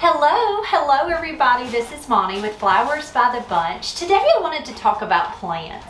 Hello everybody, this is Monty with Flowers by the Bunch. Today I wanted to talk about plants.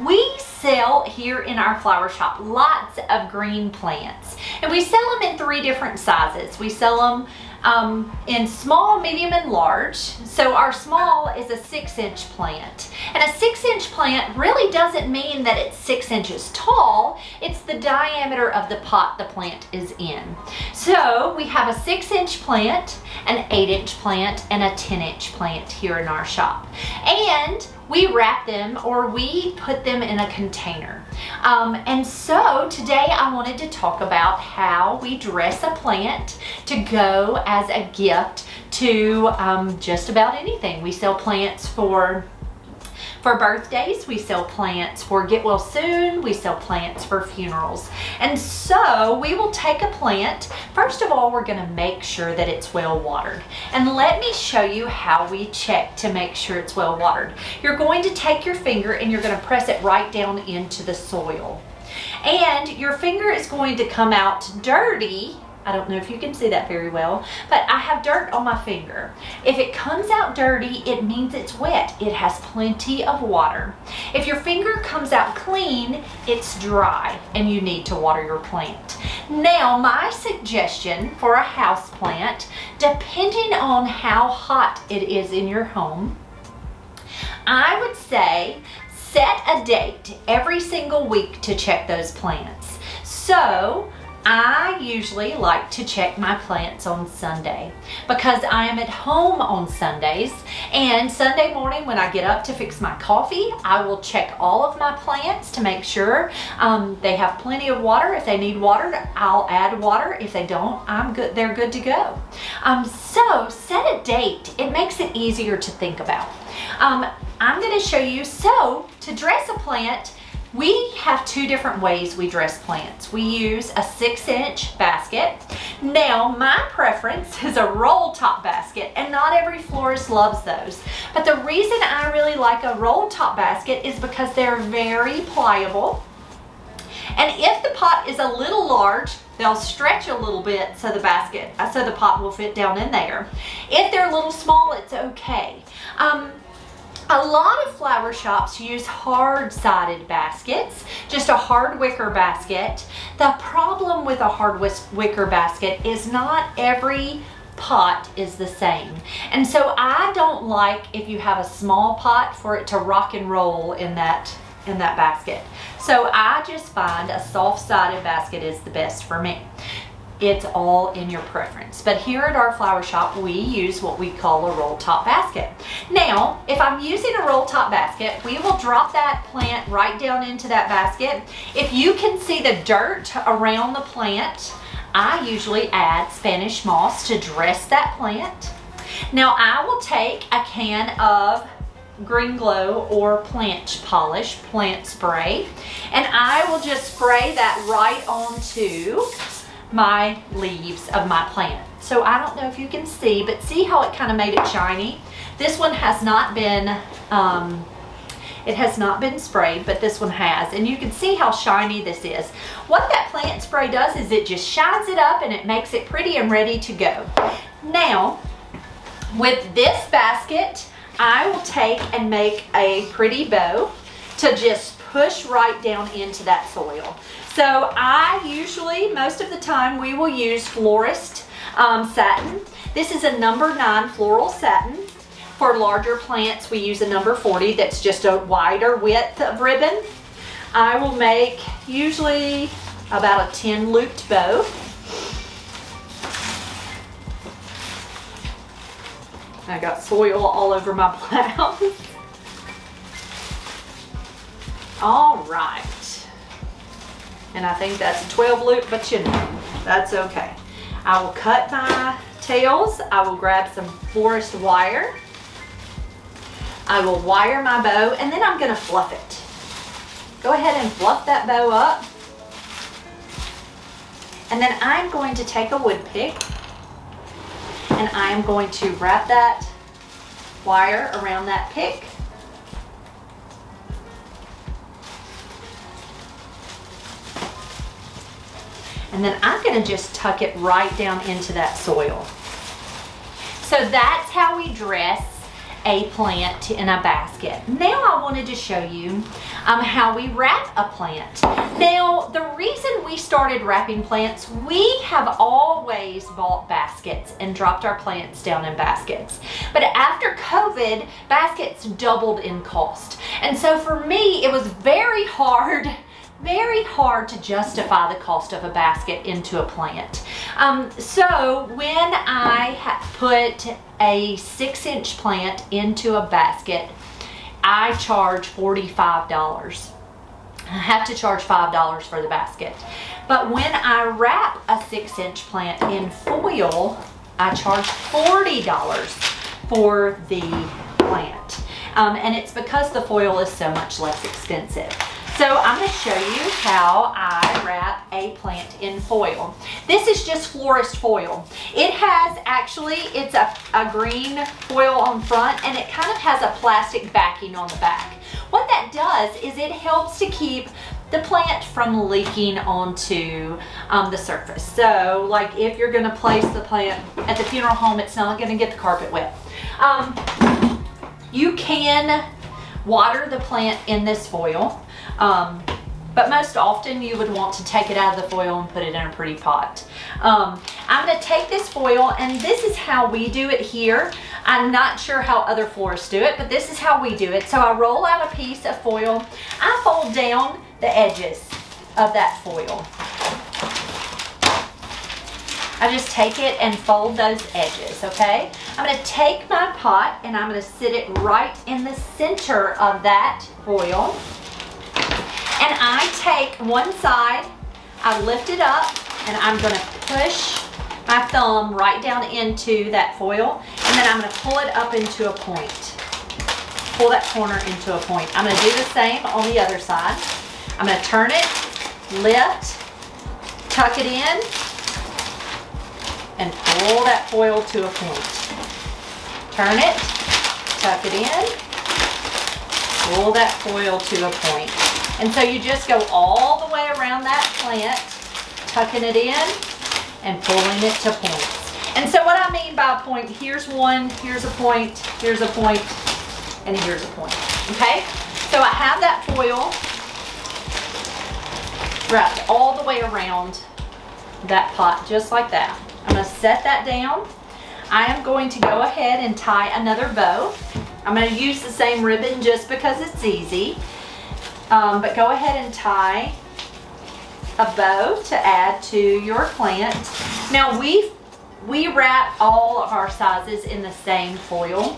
We sell here in our flower shop lots of green plants, and we sell them in 3 different sizes. We sell them in small, medium, and large. So our small is a 6-inch plant, and a 6-inch plant really doesn't mean that it's 6 inches tall. It's the diameter of the pot the plant is in. So we have a 6-inch plant, an 8-inch plant, and a 10-inch plant here in our shop, and we wrap them or we put them in a container. And so today I wanted to talk about how we dress a plant to go as a gift to just about anything. We sell plants for birthdays, we sell plants for get well soon, we sell plants for funerals. And so we will take a plant. First of all, we're going to make sure that it's well watered. And let me show you how we check to make sure it's well watered. You're going to take your finger and you're going to press it right down into the soil. And your finger is going to come out dirty. I don't know if you can see that very well, but I have dirt on my finger. If it comes out dirty, it means it's wet. It has plenty of water. If your finger comes out clean, it's dry and you need to water your plant. Now, my suggestion for a house plant, depending on how hot it is in your home, I would say set a date every single week to check those plants. So I usually like to check my plants on Sunday because I am at home on Sundays, and Sunday morning when I get up to fix my coffee, I will check all of my plants to make sure they have plenty of water. If they need water, I'll add water. If they don't, I'm good. They're good to go. So set a date. It makes it easier to think about. I'm going to show you. So to dress a plant, we have 2 different ways we dress plants. We use a 6-inch basket. Now, my preference is a roll top basket, and not every florist loves those. But the reason I really like a roll top basket is because they're very pliable. And if the pot is a little large, they'll stretch a little bit so the pot will fit down in there. If they're a little small, it's okay. A lot of flower shops use hard-sided baskets, just a hard wicker basket. The problem with a hard wicker basket is not every pot is the same. And so I don't like, if you have a small pot, for it to rock and roll in that basket. So I just find a soft-sided basket is the best for me. It's all in your preference. But here at our flower shop, we use what we call a roll top basket. Now, if I'm using a roll top basket, we will drop that plant right down into that basket. If you can see the dirt around the plant, I usually add Spanish moss to dress that plant. Now, I will take a can of Green Glow or plant polish, plant spray, and I will just spray that right onto my leaves of my plant. So I don't know if you can see, but see how it kind of made it shiny? This one has not been, it has not been sprayed, but this one has. And you can see how shiny this is. What that plant spray does is it just shines it up and it makes it pretty and ready to go. Now, with this basket, I will take and make a pretty bow to just push right down into that soil. So I usually, most of the time, we will use Florist satin. This is a number 9 floral satin. For larger plants, we use a number 40 that's just a wider width of ribbon. I will make usually about a 10 looped bow. I got soil all over my blouse. All right. And I think that's a 12 loop, but you know, that's okay. I will cut my tails. I will grab some florist wire. I will wire my bow, and then I'm going to fluff it. Go ahead and fluff that bow up. And then I'm going to take a wood pick, and I am going to wrap that wire around that pick. And then I'm going to just tuck it right down into that soil. So that's how we dress a plant in a basket. Now I wanted to show you how we wrap a plant. Now the reason we started wrapping plants, we have always bought baskets and dropped our plants down in baskets. But after COVID, baskets doubled in cost. And so for me, it was very hard to justify the cost of a basket into a plant. So when I put a 6-inch plant into a basket, I charge $45. I have to charge $5 for the basket. But when I wrap a 6-inch plant in foil, I charge $40 for the plant. And it's because the foil is so much less expensive. So I'm going to show you how I wrap a plant in foil. This is just florist foil. It has it's a green foil on front, and it kind of has a plastic backing on the back. What that does is it helps to keep the plant from leaking onto the surface. So like if you're going to place the plant at the funeral home, it's not going to get the carpet wet. You can water the plant in this foil. But most often you would want to take it out of the foil and put it in a pretty pot. I'm going to take this foil, and this is how we do it here. I'm not sure how other florists do it, but this is how we do it. So I roll out a piece of foil. I fold down the edges of that foil. I just take it and fold those edges, okay? I'm going to take my pot and I'm going to sit it right in the center of that foil. And I take one side, I lift it up, and I'm going to push my thumb right down into that foil, and then I'm going to pull it up into a point. Pull that corner into a point. I'm going to do the same on the other side. I'm going to turn it, lift, tuck it in, and pull that foil to a point. Turn it, tuck it in, pull that foil to a point. And so you just go all the way around that plant, tucking it in and pulling it to points. And so what I mean by a point, here's one, here's a point, and here's a point, okay? So I have that foil wrapped all the way around that pot, just like that. I'm gonna set that down. I am going to go ahead and tie another bow. I'm gonna use the same ribbon just because it's easy. But go ahead and tie a bow to add to your plant. Now we wrap all of our sizes in the same foil.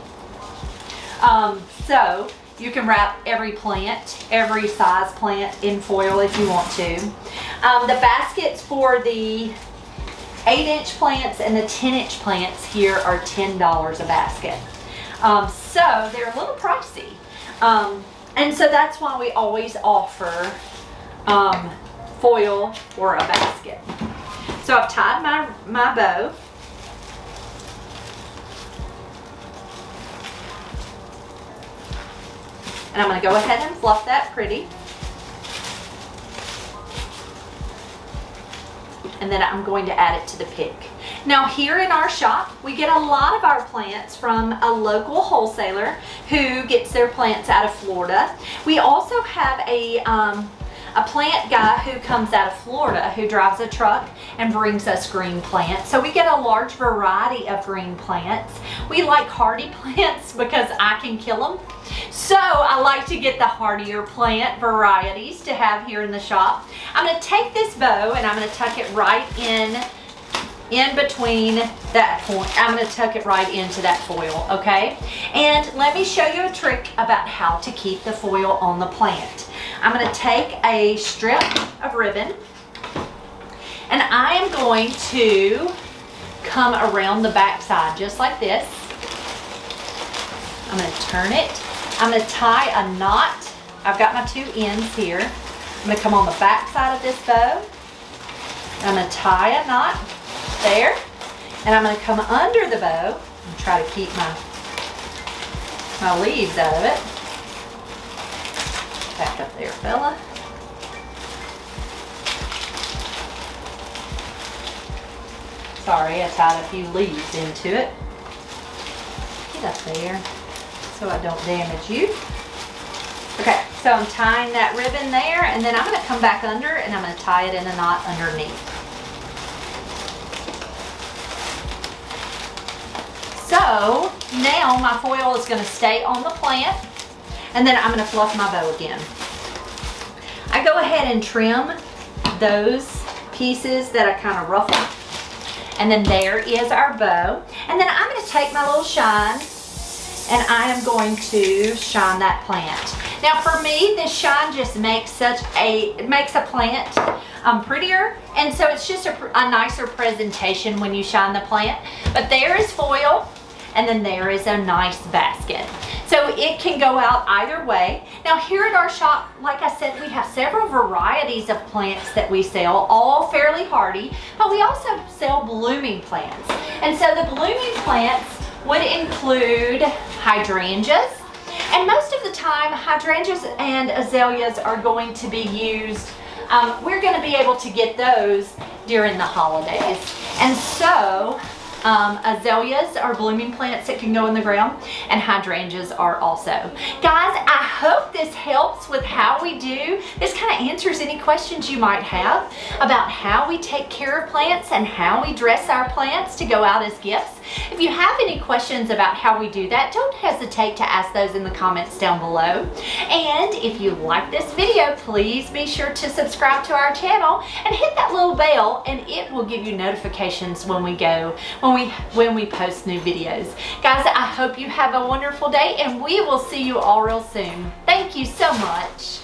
So you can wrap every plant, every size plant in foil if you want to. The baskets for the 8-inch plants and the 10-inch plants here are $10 a basket. So they're a little pricey. And so that's why we always offer foil or a basket. So I've tied my bow. And I'm going to go ahead and fluff that pretty. And then I'm going to add it to the pick. Now here in our shop, we get a lot of our plants from a local wholesaler who gets their plants out of Florida. We also have a plant guy who comes out of Florida who drives a truck and brings us green plants. So we get a large variety of green plants. We like hardy plants because I can kill them. So I like to get the hardier plant varieties to have here in the shop. I'm going to take this bow and I'm going to tuck it right in between that point. I'm going to tuck it right into that foil, okay? And let me show you a trick about how to keep the foil on the plant. I'm going to take a strip of ribbon and I am going to come around the back side just like this. I'm going to turn it. I'm going to tie a knot. I've got my 2 ends here. I'm going to come on the back side of this bow. I'm going to tie a knot there. And I'm going to come under the bow and try to keep my leaves out of it. Back up there, fella. Sorry, I tied a few leaves into it. there so I don't damage you. Okay, so I'm tying that ribbon there, and then I'm going to come back under and I'm going to tie it in a knot underneath. So now my foil is going to stay on the plant, and then I'm going to fluff my bow again. I go ahead and trim those pieces that I kind of ruffled, and then there is our bow. And then I'm going to take my little shine and I am going to shine that plant. Now for me, this shine just makes a plant prettier, and so it's just a nicer presentation when you shine the plant. But there is foil, and then there is a nice basket. So it can go out either way. Now here at our shop, like I said, we have several varieties of plants that we sell, all fairly hardy, but we also sell blooming plants. And so the blooming plants would include hydrangeas. And most of the time, hydrangeas and azaleas are going to be used. We're going to be able to get those during the holidays. And so azaleas are blooming plants that can go in the ground, and hydrangeas are also. Guys, I hope this helps with how we do. This kind of answers any questions you might have about how we take care of plants and how we dress our plants to go out as gifts. If you have any questions about how we do that, don't hesitate to ask those in the comments down below. And if you like this video, please be sure to subscribe to our channel and hit that little bell, and it will give you notifications when we post new videos. Guys, I hope you have a wonderful day, and we will see you all real soon. Thank you so much.